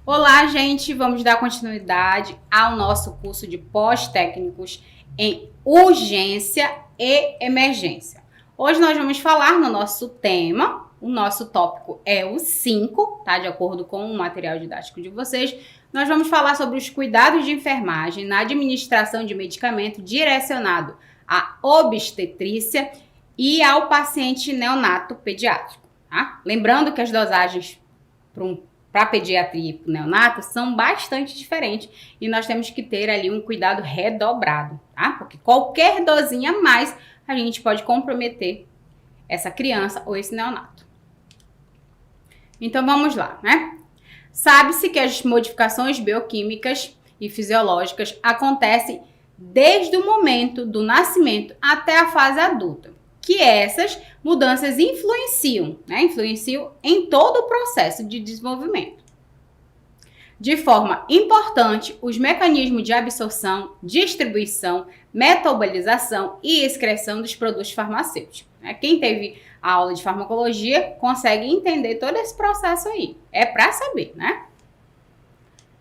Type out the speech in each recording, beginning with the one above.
Olá, gente! Vamos dar continuidade ao nosso curso de pós-técnicos em urgência e emergência. Hoje nós vamos falar no nosso tema, o nosso tópico é o 5, tá? De acordo com o material didático de vocês. Nós vamos falar sobre os cuidados de enfermagem na administração de medicamento direcionado à obstetrícia e ao paciente neonato pediátrico, tá? Lembrando que as dosagens para pediatria e para neonato são bastante diferentes e nós temos que ter ali um cuidado redobrado, tá? Porque qualquer dosinha a mais a gente pode comprometer essa criança ou esse neonato. Então vamos lá, né? Sabe-se que as modificações bioquímicas e fisiológicas acontecem desde o momento do nascimento até a fase adulta, que essas mudanças influenciam, né? Influenciam em todo o processo de desenvolvimento. De forma importante, os mecanismos de absorção, distribuição, metabolização e excreção dos produtos farmacêuticos. Quem teve a aula de farmacologia consegue entender todo esse processo aí. É para saber, né?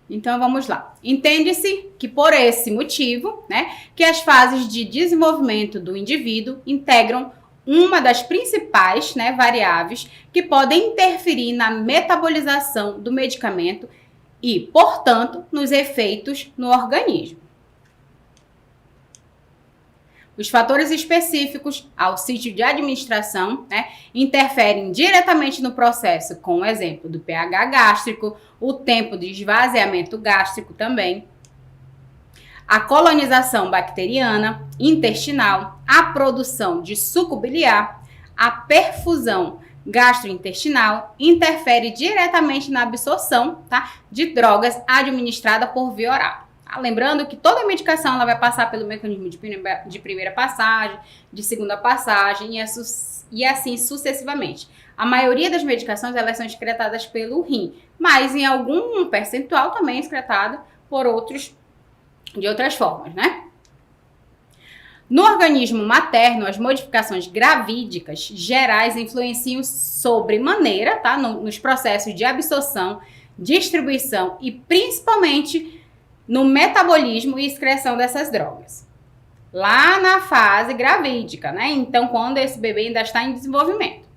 Então vamos lá. Entende-se que por esse motivo, né, que as fases de desenvolvimento do indivíduo integram uma das principais, né, variáveis que podem interferir na metabolização do medicamento e, portanto, nos efeitos no organismo. Os fatores específicos ao sítio de administração, né, interferem diretamente no processo, com o exemplo do pH gástrico, o tempo de esvaziamento gástrico também, a colonização bacteriana, intestinal, a produção de suco biliar, a perfusão gastrointestinal, interfere diretamente na absorção, tá, de drogas administradas por via oral. Lembrando que toda medicação ela vai passar pelo mecanismo de primeira passagem, de segunda passagem e assim sucessivamente. A maioria das medicações elas são excretadas pelo rim, mas em algum percentual também é excretada por de outras formas, né? No organismo materno, as modificações gravídicas gerais influenciam sobremaneira, tá, nos processos de absorção, distribuição e principalmente no metabolismo e excreção dessas drogas. Lá na fase gravídica, né? Então, quando esse bebê ainda está em desenvolvimento.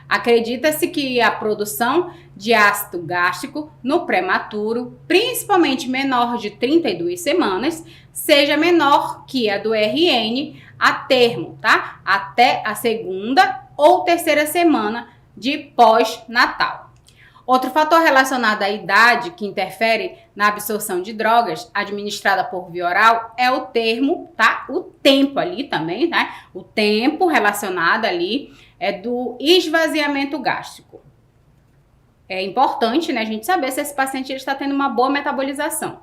Acredita-se que a produção de ácido gástrico no prematuro, principalmente menor de 32 semanas, seja menor que a do RN a termo, tá? Até a segunda ou terceira semana de pós-natal. Outro fator relacionado à idade que interfere na absorção de drogas administrada por via oral é o termo, tá? O tempo ali também, tá? O tempo relacionado ali é do esvaziamento gástrico. É importante, né, a gente saber se esse paciente está tendo uma boa metabolização.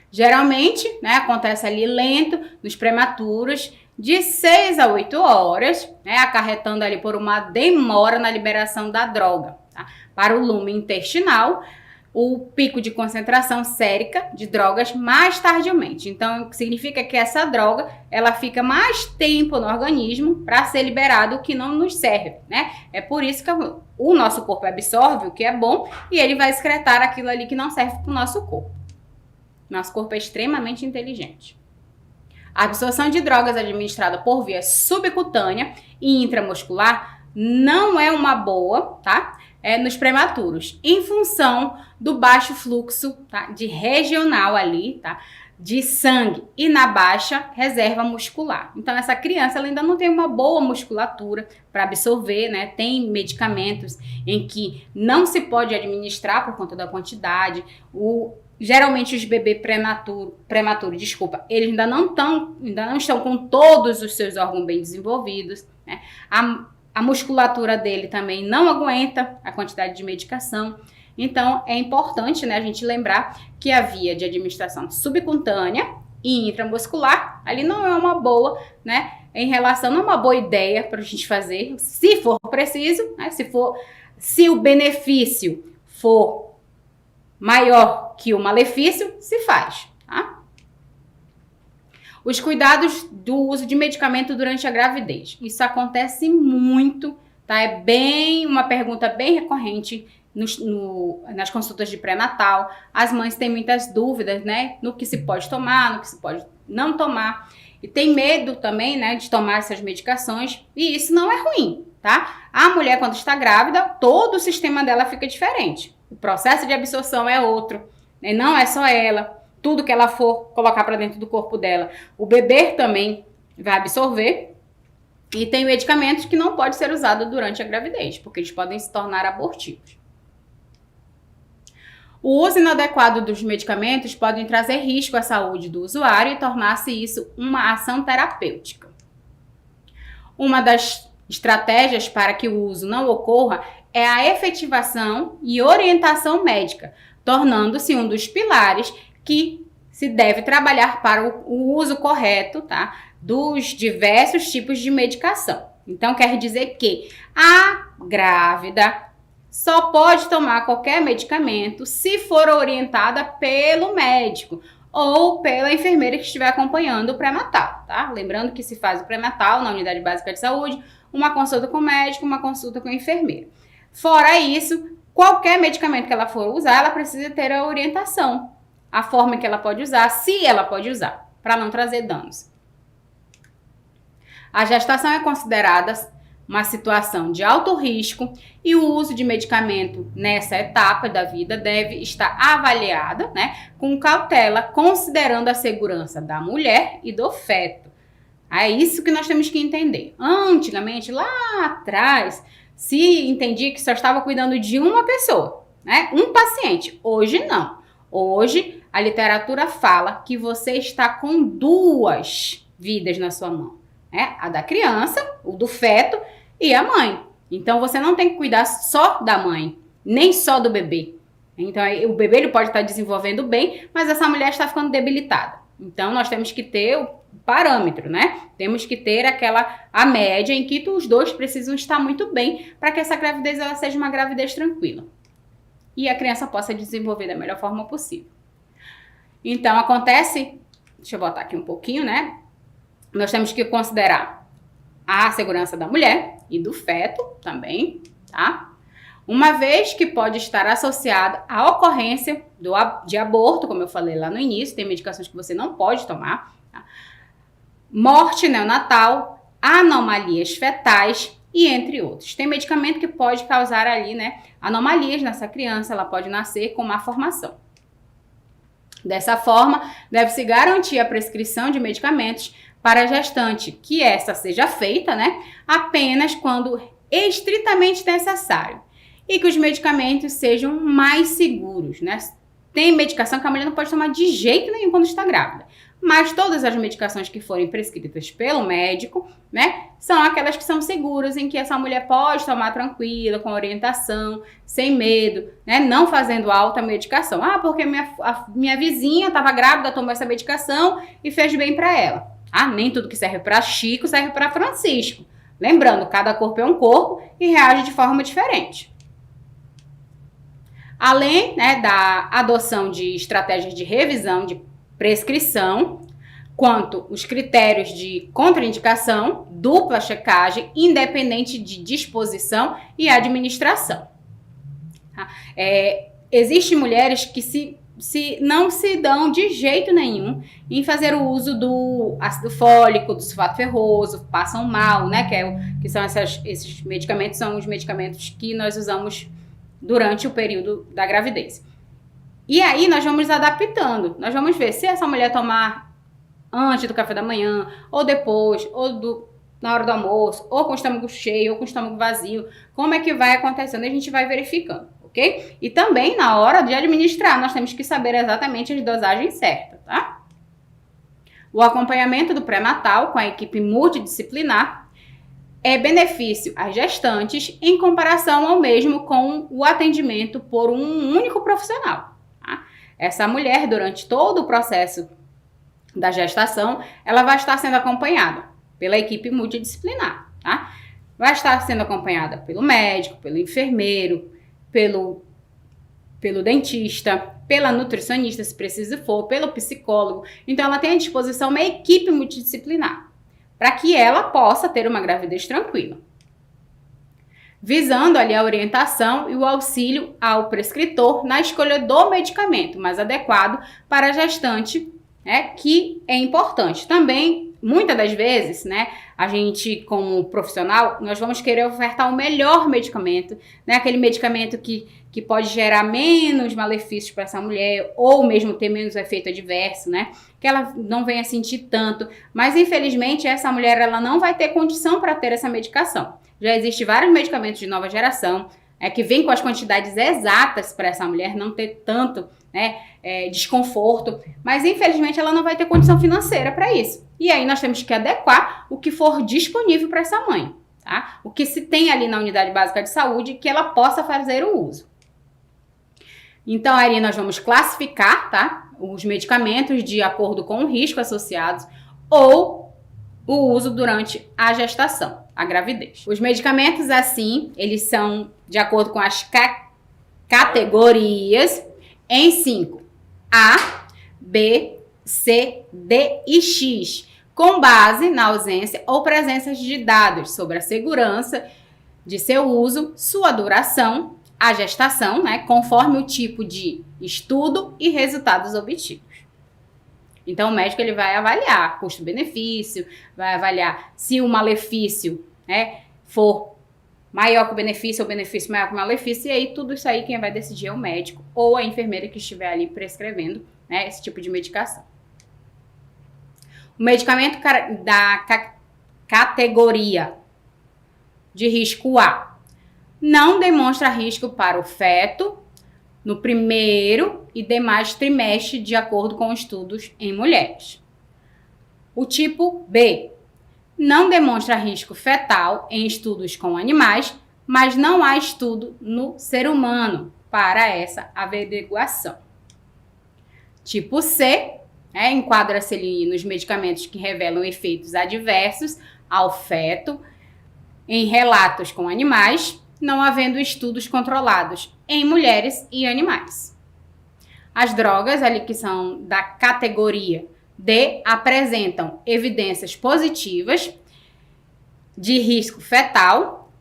Geralmente, né, acontece ali lento nos prematuros, de 6 a 8 horas, né, acarretando ali por uma demora na liberação da droga. Tá? Para o lume intestinal, o pico de concentração sérica de drogas mais tardiamente. Então, significa que essa droga, ela fica mais tempo no organismo para ser liberado, o que não nos serve, né? É por isso que o nosso corpo absorve o que é bom e ele vai excretar aquilo ali que não serve para o nosso corpo. Nosso corpo é extremamente inteligente. A absorção de drogas administrada por via subcutânea e intramuscular não é uma boa, tá? Nos prematuros, em função do baixo fluxo, tá, de regional ali, tá, de sangue e na baixa reserva muscular. Então, essa criança ela ainda não tem uma boa musculatura para absorver, né? Tem medicamentos em que não se pode administrar por conta da quantidade. Geralmente os bebês prematuros, eles ainda não estão com todos os seus órgãos bem desenvolvidos, né? A musculatura dele também não aguenta a quantidade de medicação. Então, é importante, né, a gente lembrar que a via de administração subcutânea e intramuscular, ali não é uma boa, né, não é uma boa ideia para a gente fazer, se for preciso, né, se o benefício for maior que o malefício, se faz, tá? Os cuidados do uso de medicamento durante a gravidez. Isso acontece muito, tá? É uma pergunta bem recorrente nas consultas de pré-natal. As mães têm muitas dúvidas, né? No que se pode tomar, no que se pode não tomar. E tem medo também, né, de tomar essas medicações. E isso não é ruim, tá? A mulher, quando está grávida, todo o sistema dela fica diferente. O processo de absorção é outro, né? Não é só ela. Tudo que ela for colocar para dentro do corpo dela, o bebê também vai absorver. E tem medicamentos que não podem ser usados durante a gravidez, porque eles podem se tornar abortivos. O uso inadequado dos medicamentos pode trazer risco à saúde do usuário e tornar-se isso uma ação terapêutica. Uma das estratégias para que o uso não ocorra é a efetivação e orientação médica, tornando-se um dos pilares que se deve trabalhar para o uso correto, tá, dos diversos tipos de medicação. Então, quer dizer que a grávida só pode tomar qualquer medicamento se for orientada pelo médico ou pela enfermeira que estiver acompanhando o pré-natal, tá? Lembrando que se faz o pré-natal na unidade básica de saúde, uma consulta com o médico, uma consulta com a enfermeira. Fora isso, qualquer medicamento que ela for usar, ela precisa ter a orientação, a forma que ela pode usar, se ela pode usar, para não trazer danos. A gestação é considerada uma situação de alto risco e o uso de medicamento nessa etapa da vida deve estar avaliada, né, com cautela, considerando a segurança da mulher e do feto. É isso que nós temos que entender. Antigamente, lá atrás, se entendia que só estava cuidando de uma pessoa, né, um paciente. Hoje não. Hoje, a literatura fala que você está com duas vidas na sua mão, né? A da criança, o do feto e a mãe. Então, você não tem que cuidar só da mãe, nem só do bebê. Então, o bebê ele pode estar desenvolvendo bem, mas essa mulher está ficando debilitada. Então, nós temos que ter o parâmetro, né? Temos que ter a média em que os dois precisam estar muito bem para que essa gravidez ela seja uma gravidez tranquila. E a criança possa desenvolver da melhor forma possível. Então, acontece, deixa eu botar aqui um pouquinho, né? Nós temos que considerar a segurança da mulher e do feto também, tá? Uma vez que pode estar associada à ocorrência de aborto, como eu falei lá no início, tem medicações que você não pode tomar, tá? Morte neonatal, anomalias fetais e entre outros. Tem medicamento que pode causar ali, né, anomalias nessa criança, ela pode nascer com má formação. Dessa forma, deve-se garantir a prescrição de medicamentos para a gestante, que essa seja feita, né, apenas quando estritamente necessário e que os medicamentos sejam mais seguros, né? Tem medicação que a mulher não pode tomar de jeito nenhum quando está grávida, mas todas as medicações que forem prescritas pelo médico, né, são aquelas que são seguras, em que essa mulher pode tomar tranquila, com orientação, sem medo, né, não fazendo alta medicação. Ah, porque minha vizinha estava grávida, tomou essa medicação e fez bem para ela. Ah, nem tudo que serve para Chico serve para Francisco. Lembrando, cada corpo é um corpo e reage de forma diferente. Além, né, da adoção de estratégias de revisão de prescrição, quanto os critérios de contraindicação, dupla checagem, independente de disposição e administração. Existem mulheres que não se dão de jeito nenhum em fazer o uso do ácido fólico, do sulfato ferroso, passam mal, né? Que são esses medicamentos, são os medicamentos que nós usamos durante o período da gravidez. E aí nós vamos adaptando, nós vamos ver se essa mulher tomar antes do café da manhã, ou depois, ou na hora do almoço, ou com o estômago cheio, ou com o estômago vazio, como é que vai acontecendo, a gente vai verificando, ok? E também na hora de administrar, nós temos que saber exatamente as dosagens certas, tá? O acompanhamento do pré-natal com a equipe multidisciplinar é benefício às gestantes em comparação ao mesmo com o atendimento por um único profissional. Essa mulher, durante todo o processo da gestação, ela vai estar sendo acompanhada pela equipe multidisciplinar, tá? Vai estar sendo acompanhada pelo médico, pelo enfermeiro, pelo pelo dentista, pela nutricionista, se preciso for, pelo psicólogo. Então, ela tem à disposição uma equipe multidisciplinar para que ela possa ter uma gravidez tranquila, visando ali a orientação e o auxílio ao prescritor na escolha do medicamento mais adequado para a gestante, né, que é importante. Também, muitas das vezes, né, a gente, como profissional, nós vamos querer ofertar o melhor medicamento, né, aquele medicamento que pode gerar menos malefícios para essa mulher, ou mesmo ter menos efeito adverso, né, que ela não venha sentir tanto. Mas, infelizmente, essa mulher ela não vai ter condição para ter essa medicação. Já existem vários medicamentos de nova geração, que vêm com as quantidades exatas para essa mulher não ter tanto, né, desconforto, mas infelizmente ela não vai ter condição financeira para isso. E aí nós temos que adequar o que for disponível para essa mãe, tá? O que se tem ali na unidade básica de saúde que ela possa fazer o uso. Então aí nós vamos classificar, tá, os medicamentos de acordo com o risco associados ou o uso durante a gestação, a gravidez. Os medicamentos, assim, eles são de acordo com as categorias em 5: A, B, C, D e X, com base na ausência ou presença de dados sobre a segurança de seu uso, sua duração, a gestação, né, conforme o tipo de estudo e resultados obtidos. Então, o médico ele vai avaliar custo-benefício, vai avaliar se o malefício, né, for maior que o benefício ou benefício maior que o malefício, e aí tudo isso aí quem vai decidir é o médico ou a enfermeira que estiver ali prescrevendo, né, esse tipo de medicação. O medicamento da categoria de risco A não demonstra risco para o feto no primeiro e demais trimestre, de acordo com estudos em mulheres. O tipo B não demonstra risco fetal em estudos com animais, mas não há estudo no ser humano para essa averiguação. Tipo C, enquadra-se ali nos medicamentos que revelam efeitos adversos ao feto em relatos com animais, não havendo estudos controlados em mulheres e animais. As drogas ali que são da categoria D apresentam evidências positivas de risco fetal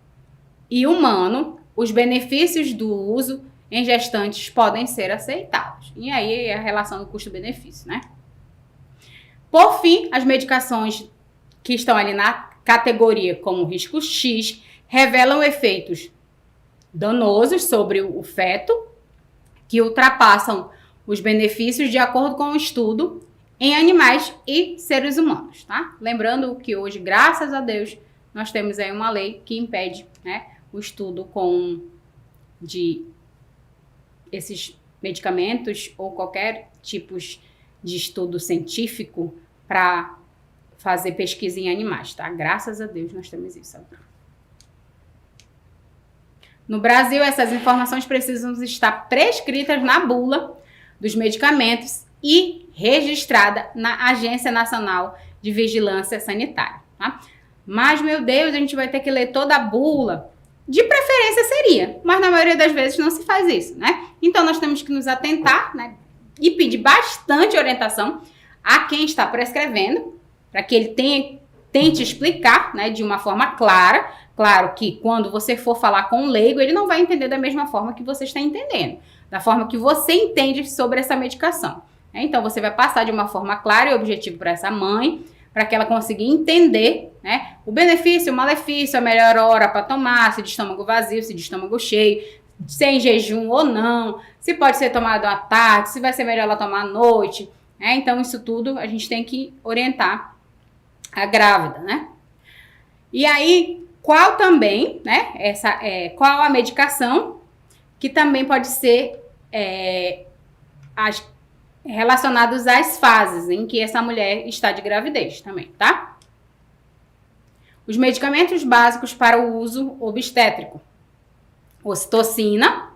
e humano. Os benefícios do uso em gestantes podem ser aceitados. E aí é a relação do custo-benefício, né? Por fim, as medicações que estão ali na categoria como risco X revelam efeitos danosos sobre o feto que ultrapassam os benefícios de acordo com o estudo em animais e seres humanos, tá? Lembrando que hoje, graças a Deus, nós temos aí uma lei que impede, né, o estudo de esses medicamentos ou qualquer tipo de estudo científico para fazer pesquisa em animais, tá? Graças a Deus nós temos isso. No Brasil, essas informações precisam estar prescritas na bula dos medicamentos e registrada na Agência Nacional de Vigilância Sanitária, tá? Mas, meu Deus, a gente vai ter que ler toda a bula. De preferência seria, mas na maioria das vezes não se faz isso, né? Então, nós temos que nos atentar, né, e pedir bastante orientação a quem está prescrevendo, para que ele tente explicar, né, de uma forma clara. Claro que quando você for falar com um leigo, ele não vai entender da mesma forma que você está entendendo, da forma que você entende sobre essa medicação. Então, você vai passar de uma forma clara e objetiva para essa mãe, para que ela consiga entender, né, o benefício, o malefício, a melhor hora para tomar, se de estômago vazio, se de estômago cheio, sem jejum ou não, se pode ser tomado à tarde, se vai ser melhor ela tomar à noite. Então, isso tudo a gente tem que orientar a grávida, né? E aí, qual também, né, qual a medicação que também pode ser relacionados às fases em que essa mulher está de gravidez também, tá? Os medicamentos básicos para o uso obstétrico. Ocitocina,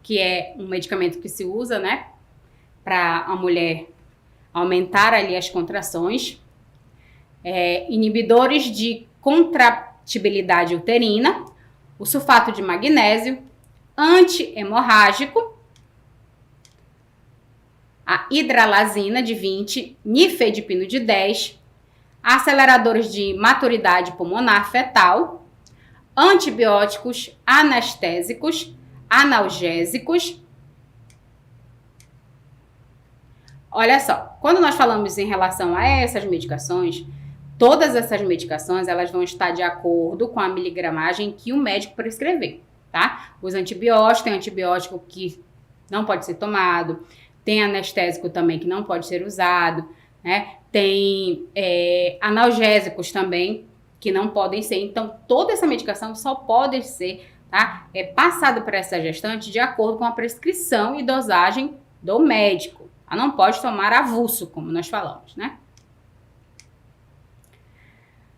que é um medicamento que se usa, né, para a mulher aumentar ali as contrações. Inibidores de contratibilidade uterina, o sulfato de magnésio, anti-hemorrágico, a hidralazina de 20, nifedipino de 10, aceleradores de maturidade pulmonar fetal, antibióticos, anestésicos, analgésicos. Olha só, quando nós falamos em relação a essas medicações, todas essas medicações elas vão estar de acordo com a miligramagem que o médico prescrever, tá? Os antibióticos, tem antibiótico que não pode ser tomado, tem anestésico também que não pode ser usado, né? Tem analgésicos também que não podem ser. Então, toda essa medicação só pode ser, tá? Passada para essa gestante de acordo com a prescrição e dosagem do médico. Ela não pode tomar avulso, como nós falamos, né?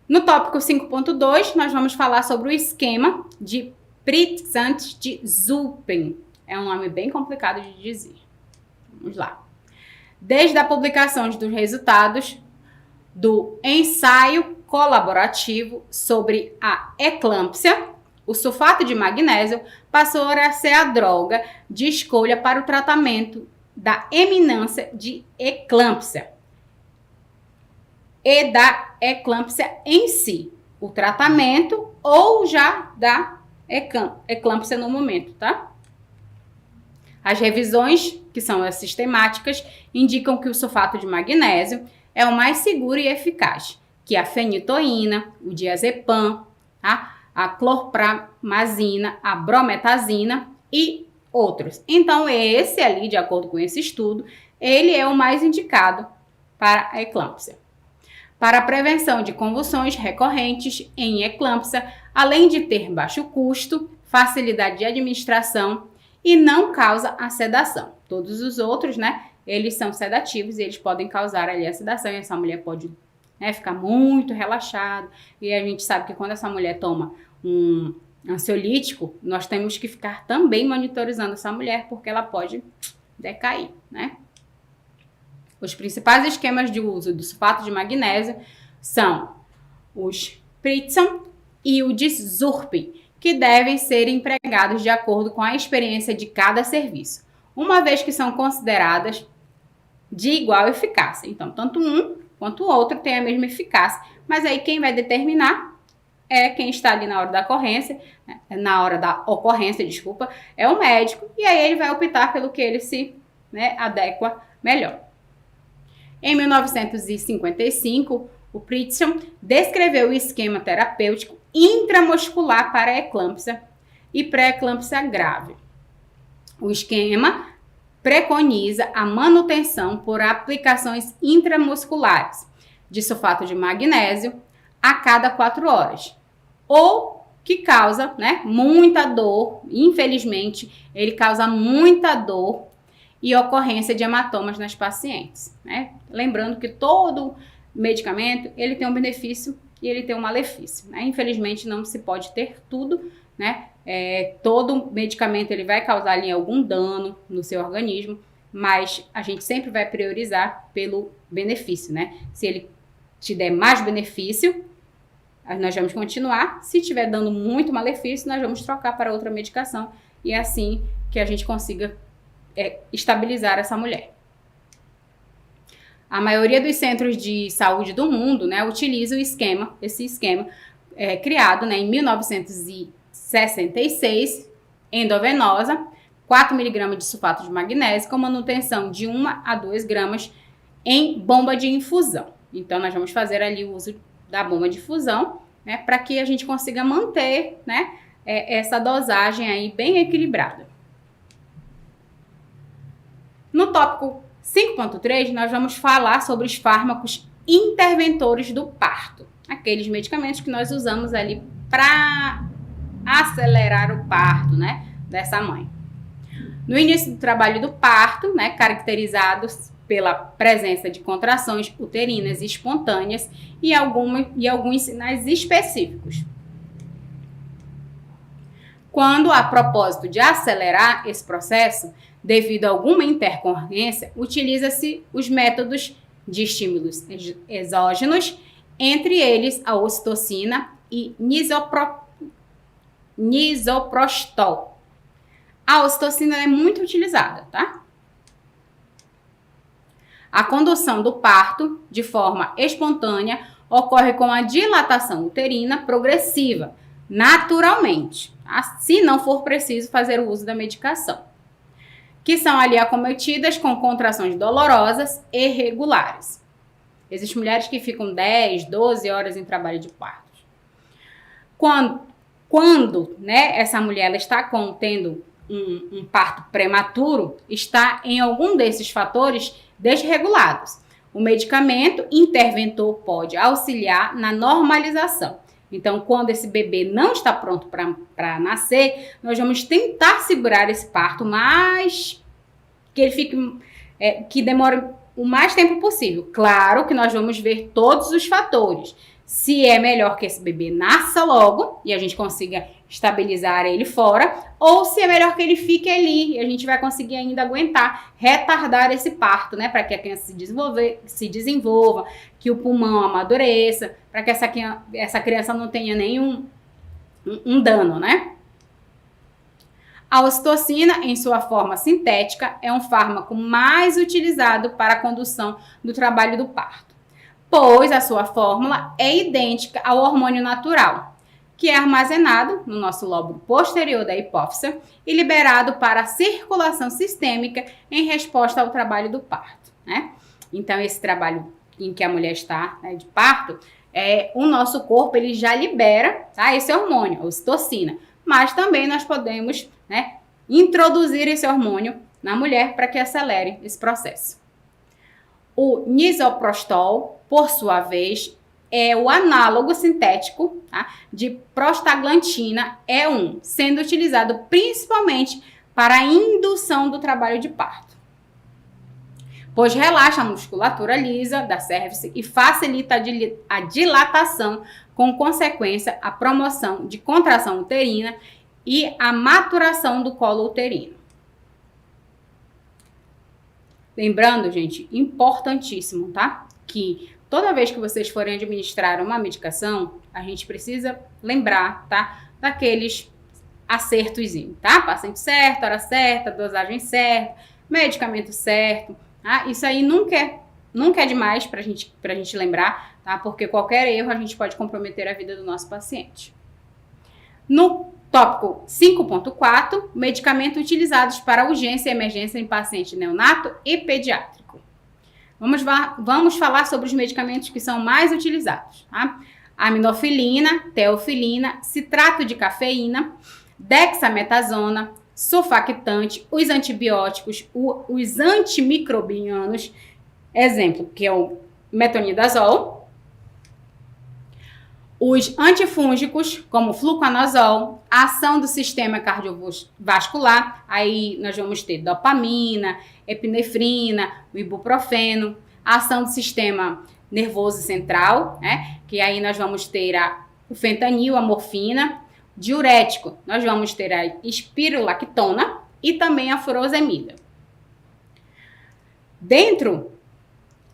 No tópico 5.2, nós vamos falar sobre o esquema de Pritxant de Zupen. É um nome bem complicado de dizer. Vamos lá. Desde a publicação dos resultados do ensaio colaborativo sobre a eclâmpsia, o sulfato de magnésio passou a ser a droga de escolha para o tratamento da eminência de eclâmpsia e da eclâmpsia em si, o tratamento ou já da eclâmpsia no momento, tá? As revisões, que são as sistemáticas, indicam que o sulfato de magnésio é o mais seguro e eficaz, que a fenitoína, o diazepam, tá? A clorpramazina, a brometazina e outros. Então, esse ali, de acordo com esse estudo, ele é o mais indicado para a eclâmpsia. Para a prevenção de convulsões recorrentes em eclâmpsia, além de ter baixo custo, facilidade de administração e não causa a sedação. Todos os outros, né, eles são sedativos e eles podem causar ali a sedação e essa mulher pode, né, ficar muito relaxada. E a gente sabe que quando essa mulher toma um ansiolítico, nós temos que ficar também monitorizando essa mulher porque ela pode decair, né? Os principais esquemas de uso do sulfato de magnésio são os Pritson e o Disurp, que devem ser empregados de acordo com a experiência de cada serviço, uma vez que são consideradas de igual eficácia. Então, tanto um quanto o outro tem a mesma eficácia, mas aí quem vai determinar é quem está ali na hora da ocorrência, é o médico, e aí ele vai optar pelo que ele se, né, adequa melhor. Em 1955, o Pritchard descreveu o esquema terapêutico intramuscular para a eclâmpsia e pré-eclâmpsia grave. O esquema preconiza a manutenção por aplicações intramusculares de sulfato de magnésio a cada 4 horas, ou que causa, né, muita dor. Infelizmente, ele causa muita dor e ocorrência de hematomas nas pacientes, né? Lembrando que todo medicamento, ele tem um benefício e ele tem um malefício, né? Infelizmente, não se pode ter tudo, né? Todo medicamento, ele vai causar ali algum dano no seu organismo, mas a gente sempre vai priorizar pelo benefício, né? Se ele te der mais benefício, nós vamos continuar. Se estiver dando muito malefício, nós vamos trocar para outra medicação e é assim que a gente consiga estabilizar essa mulher. A maioria dos centros de saúde do mundo, né, utiliza esse esquema criado, né, em 1966, endovenosa, 4 mg de sulfato de magnésio com manutenção de 1 a 2 gramas em bomba de infusão. Então, nós vamos fazer ali o uso da bomba de infusão, né, para que a gente consiga manter, né, essa dosagem aí bem equilibrada. No tópico 5.3, nós vamos falar sobre os fármacos interventores do parto. Aqueles medicamentos que nós usamos ali para acelerar o parto, né, dessa mãe. No início do trabalho do parto, né, caracterizados pela presença de contrações uterinas espontâneas e alguns sinais específicos. Quando, a propósito de acelerar esse processo, devido a alguma intercorrência, utiliza-se os métodos de estímulos exógenos, entre eles a ocitocina e nisoprostol. A ocitocina é muito utilizada, tá? A condução do parto, de forma espontânea, ocorre com a dilatação uterina progressiva, naturalmente, tá? Se não for preciso fazer o uso da medicação, que são ali acometidas com contrações dolorosas e regulares. Existem mulheres que ficam 10, 12 horas em trabalho de parto. Quando né, essa mulher ela está tendo um parto prematuro, está em algum desses fatores desregulados. O medicamento interventor pode auxiliar na normalização. Então, quando esse bebê não está pronto para nascer, nós vamos tentar segurar esse parto, mas que ele fique, que demore o mais tempo possível. Claro que nós vamos ver todos os fatores. Se é melhor que esse bebê nasça logo e a gente consiga estabilizar ele fora, ou se é melhor que ele fique ali e a gente vai conseguir ainda aguentar, retardar esse parto, né? Para que a criança se desenvolva, que o pulmão amadureça, para que essa criança não tenha nenhum dano, né? A ocitocina, em sua forma sintética, é um fármaco mais utilizado para a condução do trabalho do parto, pois a sua fórmula é idêntica ao hormônio natural, que é armazenado no nosso lóbulo posterior da hipófise e liberado para a circulação sistêmica em resposta ao trabalho do parto, né? Então, esse trabalho em que a mulher está, né, de parto, o nosso corpo ele já libera, tá, esse hormônio, a ocitocina, mas também nós podemos, né, introduzir esse hormônio na mulher para que acelere esse processo. O misoprostol, por sua vez, é o análogo sintético, tá, de prostaglandina E1, sendo utilizado principalmente para a indução do trabalho de parto, pois relaxa a musculatura lisa da cérvix e facilita a dilatação, com consequência a promoção de contração uterina e a maturação do colo uterino. Lembrando, gente, importantíssimo, tá? Que toda vez que vocês forem administrar uma medicação, a gente precisa lembrar, tá? Daqueles acertos, tá? Paciente certo, hora certa, dosagem certa, medicamento certo, tá? Isso aí nunca é demais pra gente lembrar, tá? Porque qualquer erro a gente pode comprometer a vida do nosso paciente. No tópico 5.4, medicamentos utilizados para urgência e emergência em paciente neonato e pediátrico. Vamos falar sobre os medicamentos que são mais utilizados, tá? Aminofilina, teofilina, citrato de cafeína, dexametasona, sulfactante, os antibióticos, os antimicrobianos, exemplo, que é o metronidazol, os antifúngicos, como fluconazol, a ação do sistema cardiovascular, aí nós vamos ter dopamina, epinefrina, o ibuprofeno, a ação do sistema nervoso central, né, que aí nós vamos ter o fentanil, a morfina, diurético, nós vamos ter a espirulactona e também a furosemida. Dentro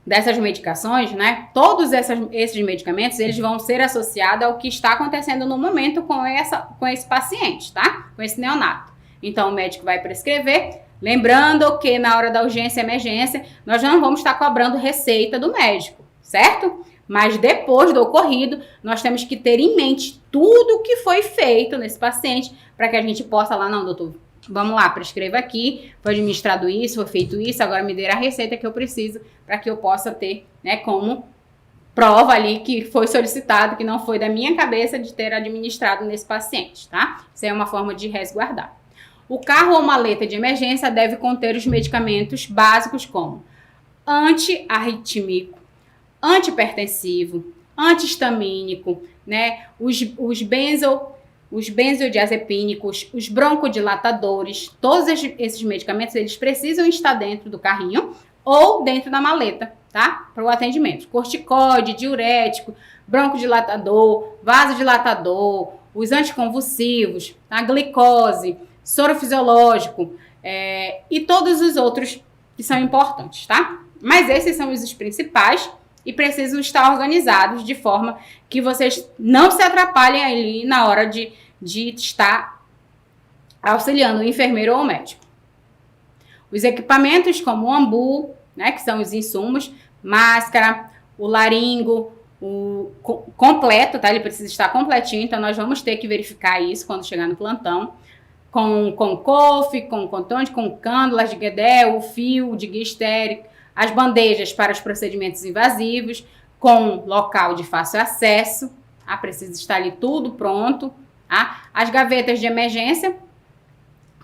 dessas medicações, né, todos esses medicamentos, eles vão ser associados ao que está acontecendo no momento com esse paciente, tá? Com esse neonato. Então, o médico vai prescrever, lembrando que na hora da urgência e emergência, nós não vamos estar cobrando receita do médico, certo? Mas depois do ocorrido, nós temos que ter em mente tudo o que foi feito nesse paciente, para que a gente possa lá, não, doutor, vamos lá, prescreva aqui, foi administrado isso, foi feito isso, agora me dê a receita que eu preciso para que eu possa ter, né, como prova ali que foi solicitado, que não foi da minha cabeça de ter administrado nesse paciente, tá? Isso é uma forma de resguardar. O carro ou maleta de emergência deve conter os medicamentos básicos como antiarritmínico, antihipertensivo, antihistamínico, né, os benzodiazepínicos, os broncodilatadores, todos esses medicamentos, eles precisam estar dentro do carrinho ou dentro da maleta, tá? Para o atendimento. Corticoide, diurético, broncodilatador, vasodilatador, os anticonvulsivos, a glicose, soro fisiológico e todos os outros que são importantes, tá? Mas esses são os principais e precisam estar organizados de forma que vocês não se atrapalhem ali na hora de estar auxiliando o enfermeiro ou o médico. Os equipamentos como o ambu, né, que são os insumos, máscara, o laringo, o completo, tá? Ele precisa estar completinho, então nós vamos ter que verificar isso quando chegar no plantão. Com couve, com cotonde, com cândulas de guedé, o fio de guia estéreo, as bandejas para os procedimentos invasivos, com local de fácil acesso, tá? Precisa estar ali tudo pronto, tá? As gavetas de emergência,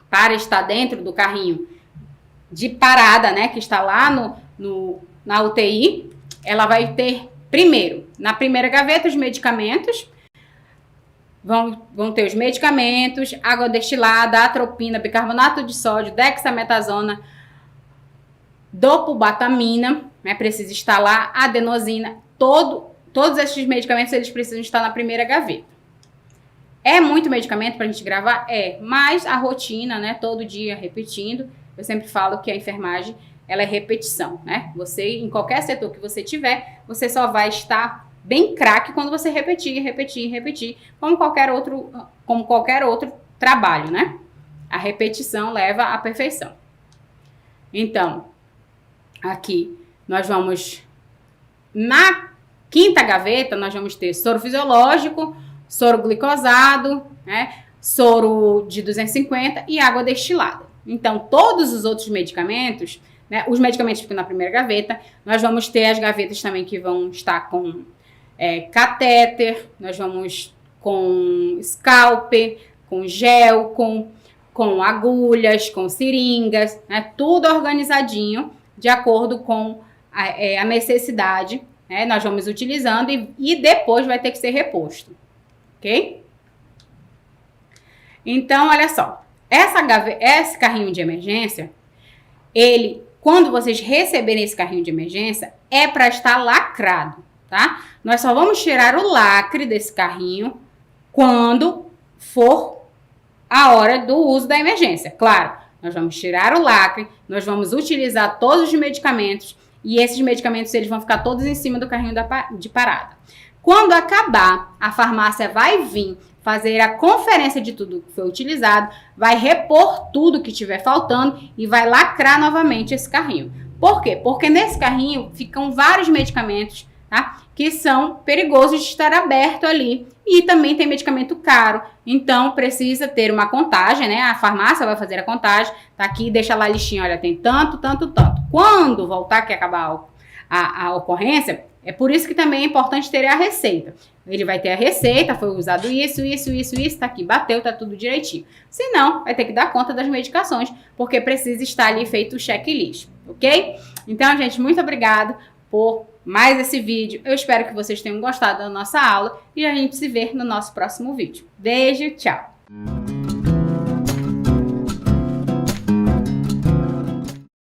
para estar dentro do carrinho de parada, né, que está lá na UTI, ela vai ter, primeiro, na primeira gaveta, os medicamentos. Vão ter os medicamentos, água destilada, atropina, bicarbonato de sódio, dexametasona, dopubatamina, né, precisa estar lá, adenosina, todos esses medicamentos eles precisam estar na primeira gaveta. É muito medicamento para a gente gravar? É, mas a rotina, né, todo dia repetindo, eu sempre falo que a enfermagem, ela é repetição, né? Você, em qualquer setor que você tiver, você só vai estar bem craque quando você repetir, como qualquer outro trabalho, né? A repetição leva à perfeição. Então, aqui nós vamos, na quinta gaveta, nós vamos ter soro fisiológico, soro glicosado, né? Soro de 250 e água destilada. Então, todos os outros medicamentos, né? Os medicamentos ficam na primeira gaveta, nós vamos ter as gavetas também que vão estar com catéter, nós vamos com scalper, com gel, com agulhas, com seringas, né? Tudo organizadinho de acordo com a necessidade, né? Nós vamos utilizando e depois vai ter que ser reposto, ok? Então, olha só, esse carrinho de emergência, quando vocês receberem esse carrinho de emergência, é para estar lacrado, tá? Nós só vamos tirar o lacre desse carrinho quando for a hora do uso da emergência. Claro, nós vamos tirar o lacre, nós vamos utilizar todos os medicamentos e esses medicamentos eles vão ficar todos em cima do carrinho de parada. Quando acabar, a farmácia vai vir fazer a conferência de tudo que foi utilizado, vai repor tudo que estiver faltando e vai lacrar novamente esse carrinho. Por quê? Porque nesse carrinho ficam vários medicamentos, tá? Que são perigosos de estar aberto ali. E também tem medicamento caro. Então, precisa ter uma contagem, né? A farmácia vai fazer a contagem. Tá aqui, deixa lá a listinha. Olha, tem tanto, tanto, tanto. Quando voltar, que acabar a ocorrência, é por isso que também é importante ter a receita. Ele vai ter a receita, foi usado isso, tá aqui, bateu, tá tudo direitinho. Se não, vai ter que dar conta das medicações, porque precisa estar ali feito o checklist, ok? Então, gente, muito obrigada por mais esse vídeo. Eu espero que vocês tenham gostado da nossa aula e a gente se vê no nosso próximo vídeo. Beijo, tchau!